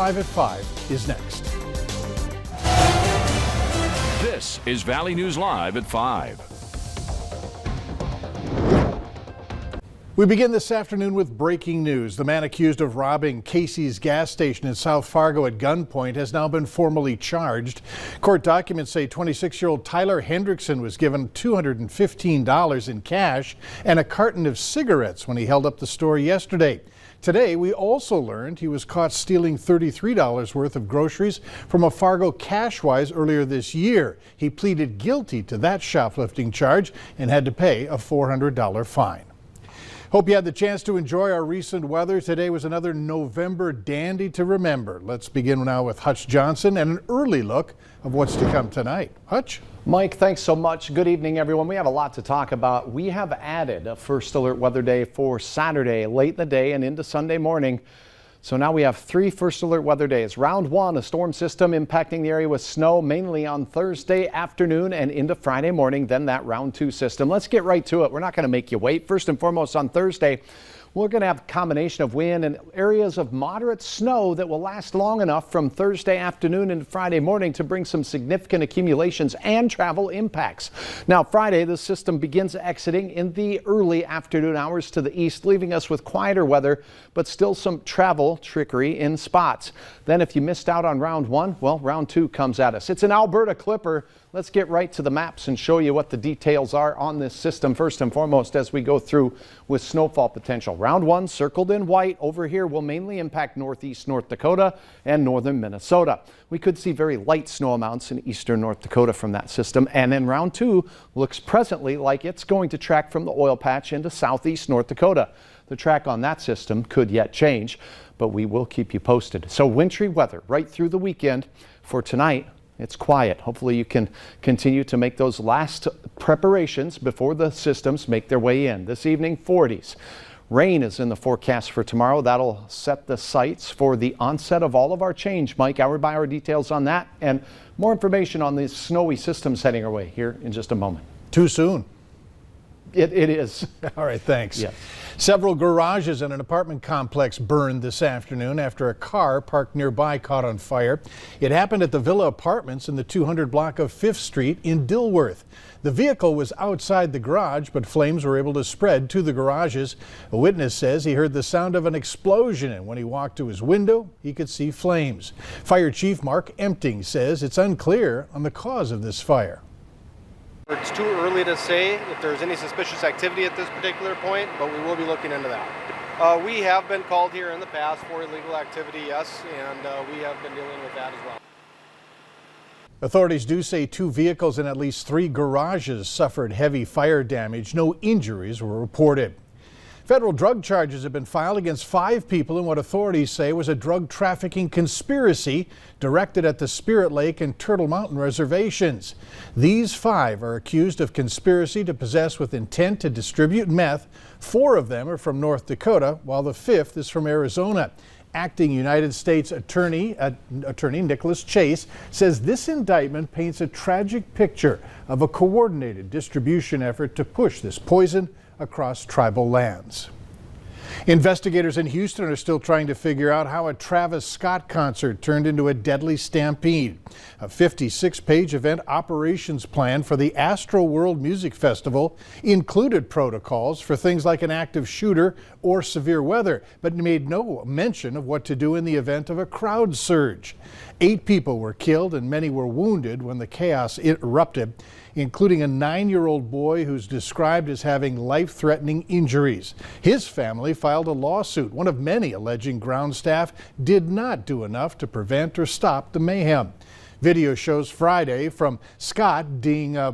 5 at 5 is next. This is Valley News Live at 5. We begin this afternoon with breaking news. The man accused of robbing Casey's gas station in South Fargo at gunpoint has now been formally charged. Court documents say 26-year-old Tyler Hendrickson was given $215 in cash and a carton of cigarettes when he held up the store yesterday. Today, we also learned he was caught stealing $33 worth of groceries from a Fargo Cashwise earlier this year. He pleaded guilty to that shoplifting charge and had to pay a $400 fine. Hope you had the chance to enjoy our recent weather. Today was another November dandy to remember. Let's begin now with Hutch Johnson and an early look of what's to come tonight. Hutch? Mike, thanks so much. Good evening, everyone. We have a lot to talk about. We have added a first alert weather day for Saturday, late in the day and into Sunday morning. So now we have 3 first alert weather days. Round 1, a storm system impacting the area with snow mainly on Thursday afternoon and into Friday morning. Then that round 2 system. Let's get right to it. We're not going to make you wait. First and foremost, on Thursday, we're going to have a combination of wind and areas of moderate snow that will last long enough from Thursday afternoon into Friday morning to bring some significant accumulations and travel impacts. Now, Friday, the system begins exiting in the early afternoon hours to the east, leaving us with quieter weather, but still some travel trickery in spots. Then if you missed out on round 1, well, round 2 comes at us. It's an Alberta Clipper. Let's get right to the maps and show you what the details are on this system first and foremost as we go through with snowfall potential. Round 1 circled in white over here will mainly impact northeast North Dakota and northern Minnesota. We could see very light snow amounts in eastern North Dakota from that system. And then round 2 looks presently like it's going to track from the oil patch into southeast North Dakota. The track on that system could yet change, but we will keep you posted. So wintry weather right through the weekend. For tonight, it's quiet. Hopefully you can continue to make those last preparations before the systems make their way in. This evening, 40s. Rain is in the forecast for tomorrow. That'll set the sights for the onset of all of our change. Mike, hour by hour details on that and more information on these snowy systems heading our way here in just a moment. Too soon. It is. All right, thanks. Yes. Several garages in an apartment complex burned this afternoon after a car parked nearby caught on fire. It happened at the Villa Apartments in the 200 block of 5th Street in Dilworth. The vehicle was outside the garage, but flames were able to spread to the garages. A witness says he heard the sound of an explosion, and when he walked to his window, he could see flames. Fire Chief Mark Empting says it's unclear on the cause of this fire. It's too early to say if there's any suspicious activity at this particular point, but we will be looking into that. We have been called here in the past for illegal activity, yes, and we have been dealing with that as well. Authorities do say 2 vehicles and at least 3 garages suffered heavy fire damage. No injuries were reported. Federal drug charges have been filed against 5 people in what authorities say was a drug trafficking conspiracy directed at the Spirit Lake and Turtle Mountain reservations. These 5 are accused of conspiracy to possess with intent to distribute meth. 4 of them are from North Dakota, while the 5th is from Arizona. Acting United States Attorney Nicholas Chase says this indictment paints a tragic picture of a coordinated distribution effort to push this poison across tribal lands. Investigators in Houston are still trying to figure out how a Travis Scott concert turned into a deadly stampede. A 56-page event operations plan for the Astro World Music Festival included protocols for things like an active shooter or severe weather, but made no mention of what to do in the event of a crowd surge. 8 people were killed and many were wounded when the chaos erupted, including a 9-year-old boy who's described as having life-threatening injuries. His family filed a lawsuit, one of many alleging ground staff did not do enough to prevent or stop the mayhem. Video shows Friday from Scott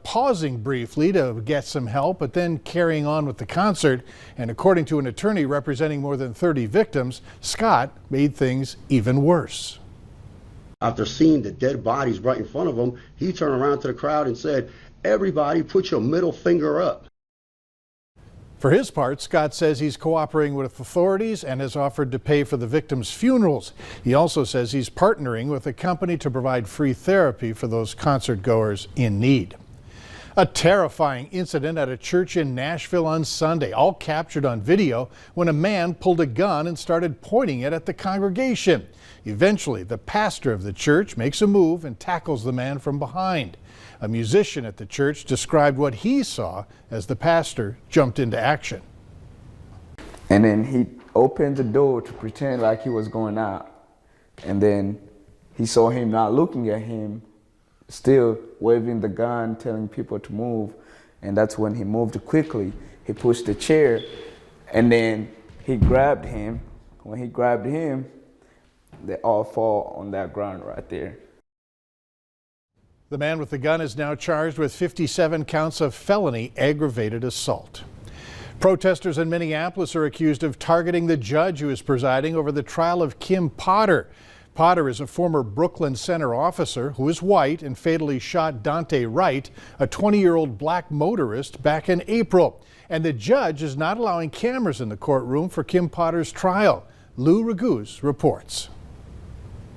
pausing briefly to get some help, but then carrying on with the concert. And according to an attorney representing more than 30 victims, Scott made things even worse. After seeing the dead bodies right in front of him, he turned around to the crowd and said, "Everybody put your middle finger up." For his part, Scott says he's cooperating with authorities and has offered to pay for the victims' funerals. He also says he's partnering with a company to provide free therapy for those concert goers in need. A terrifying incident at a church in Nashville on Sunday, all captured on video when a man pulled a gun and started pointing it at the congregation. Eventually, the pastor of the church makes a move and tackles the man from behind. A musician at the church described what he saw as the pastor jumped into action. And then he opened the door to pretend like he was going out. And then he saw him not looking at him, still waving the gun, telling people to move. And that's when he moved quickly. He pushed the chair, and then he grabbed him. When he grabbed him, they all fall on that ground right there. The man with the gun is now charged with 57 counts of felony aggravated assault. Protesters in Minneapolis are accused of targeting the judge who is presiding over the trial of Kim Potter. Potter is a former Brooklyn Center officer who is white and fatally shot Dante Wright, a 20-year-old black motorist, back in April. And the judge is not allowing cameras in the courtroom for Kim Potter's trial. Lou Raguse reports.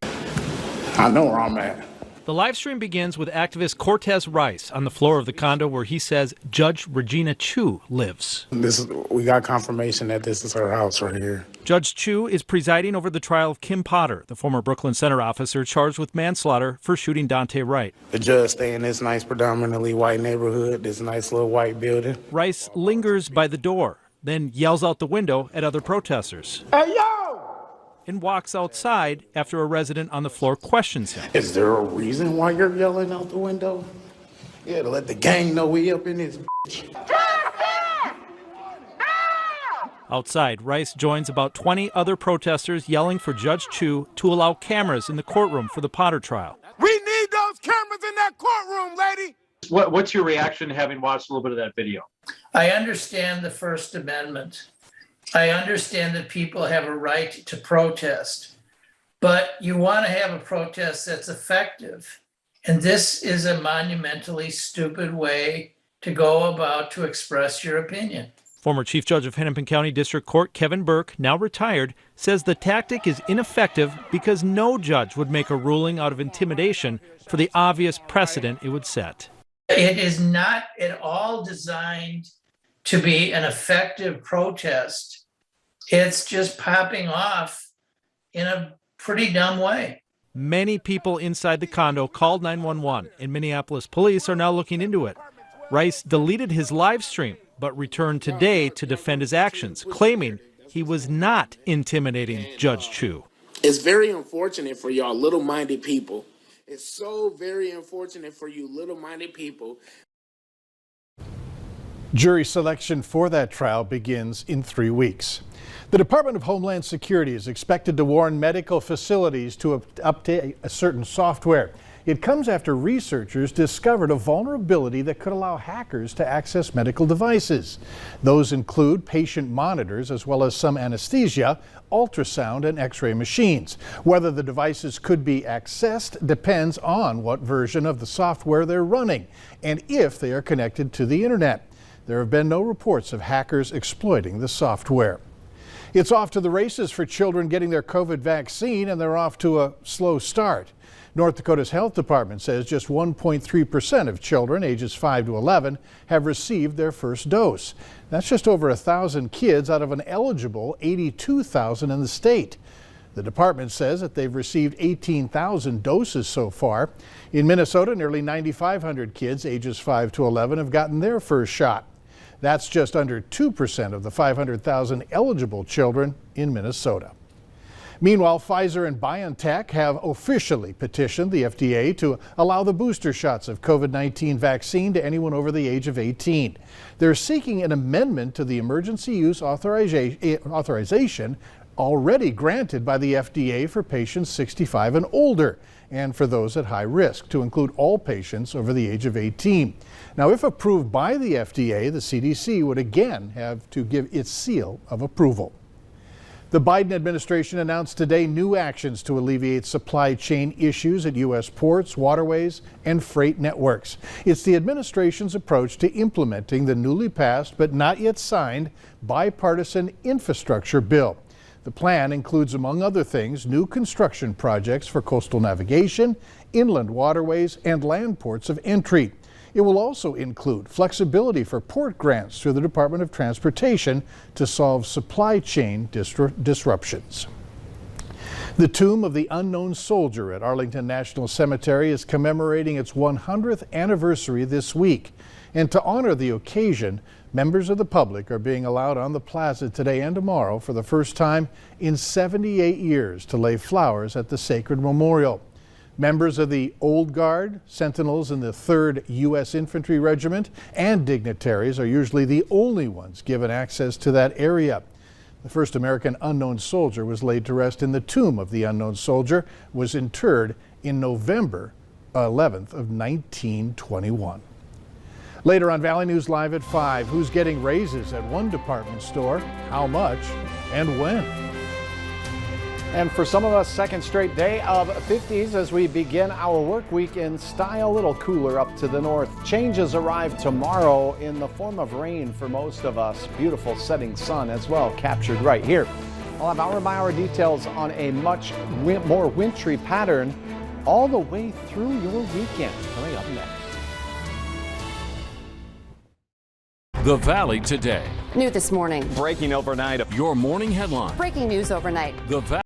I know where I'm at. The live stream begins with activist Cortez Rice on the floor of the condo where he says Judge Regina Chu lives. We got confirmation that this is her house right here. Judge Chu is presiding over the trial of Kim Potter, the former Brooklyn Center officer charged with manslaughter for shooting Dante Wright. The judge stay in this nice, predominantly white neighborhood, this nice little white building. Rice lingers by the door, then yells out the window at other protesters. Hey, yo! And walks outside after a resident on the floor questions him. Is there a reason why you're yelling out the window? Yeah, to let the gang know we up in this bitch. Outside, Rice joins about 20 other protesters yelling for Judge Chu to allow cameras in the courtroom for the Potter trial. We need those cameras in that courtroom, lady! What's your reaction having watched a little bit of that video? I understand the First Amendment. I understand that people have a right to protest, but you want to have a protest that's effective. And this is a monumentally stupid way to go about to express your opinion. Former Chief Judge of Hennepin County District Court Kevin Burke, now retired, says the tactic is ineffective because no judge would make a ruling out of intimidation for the obvious precedent it would set. It is not at all designed to be an effective protest. It's just popping off in a pretty dumb way. Many people inside the condo called 911, and Minneapolis police are now looking into it. Rice deleted his live stream, but returned today to defend his actions, claiming he was not intimidating Judge Chu. It's very unfortunate for y'all little-minded people. It's so very unfortunate for you little-minded people. Jury selection for that trial begins in 3 weeks. The Department of Homeland Security is expected to warn medical facilities to update a certain software. It comes after researchers discovered a vulnerability that could allow hackers to access medical devices. Those include patient monitors as well as some anesthesia, ultrasound, and x-ray machines. Whether the devices could be accessed depends on what version of the software they're running and if they are connected to the internet. There have been no reports of hackers exploiting the software. It's off to the races for children getting their COVID vaccine, and they're off to a slow start. North Dakota's health department says just 1.3% of children ages 5 to 11 have received their first dose. That's just over 1,000 kids out of an eligible 82,000 in the state. The department says that they've received 18,000 doses so far. In Minnesota, nearly 9,500 kids ages 5 to 11 have gotten their first shot. That's just under 2% of the 500,000 eligible children in Minnesota. Meanwhile, Pfizer and BioNTech have officially petitioned the FDA to allow the booster shots of COVID-19 vaccine to anyone over the age of 18. They're seeking an amendment to the emergency use authorization already granted by the FDA for patients 65 and older, and for those at high risk, to include all patients over the age of 18. Now, if approved by the FDA, the CDC would again have to give its seal of approval. The Biden administration announced today new actions to alleviate supply chain issues at U.S. ports, waterways, and freight networks. It's the administration's approach to implementing the newly passed but not yet signed bipartisan infrastructure bill. The plan includes, among other things, new construction projects for coastal navigation, inland waterways, and land ports of entry. It will also include flexibility for port grants through the Department of Transportation to solve supply chain disruptions. The tomb of the unknown soldier at Arlington National Cemetery is commemorating its 100th anniversary this week. And to honor the occasion, members of the public are being allowed on the plaza today and tomorrow for the first time in 78 years to lay flowers at the sacred memorial. Members of the Old Guard, Sentinels in the 3rd U.S. Infantry Regiment, and dignitaries are usually the only ones given access to that area. The first American unknown soldier was laid to rest in the tomb of the unknown soldier, was interred in November 11th of 1921. Later on Valley News Live at 5, who's getting raises at one department store, how much, and when? And for some of us, second straight day of 50s as we begin our work week in style. A little cooler up to the north. Changes arrive tomorrow in the form of rain for most of us. Beautiful setting sun as well, captured right here. I'll have hour-by-hour details on a much more wintry pattern all the way through your weekend. Coming up next. The Valley Today. New this morning. Breaking overnight. Your morning headline. Breaking news overnight. The Valley.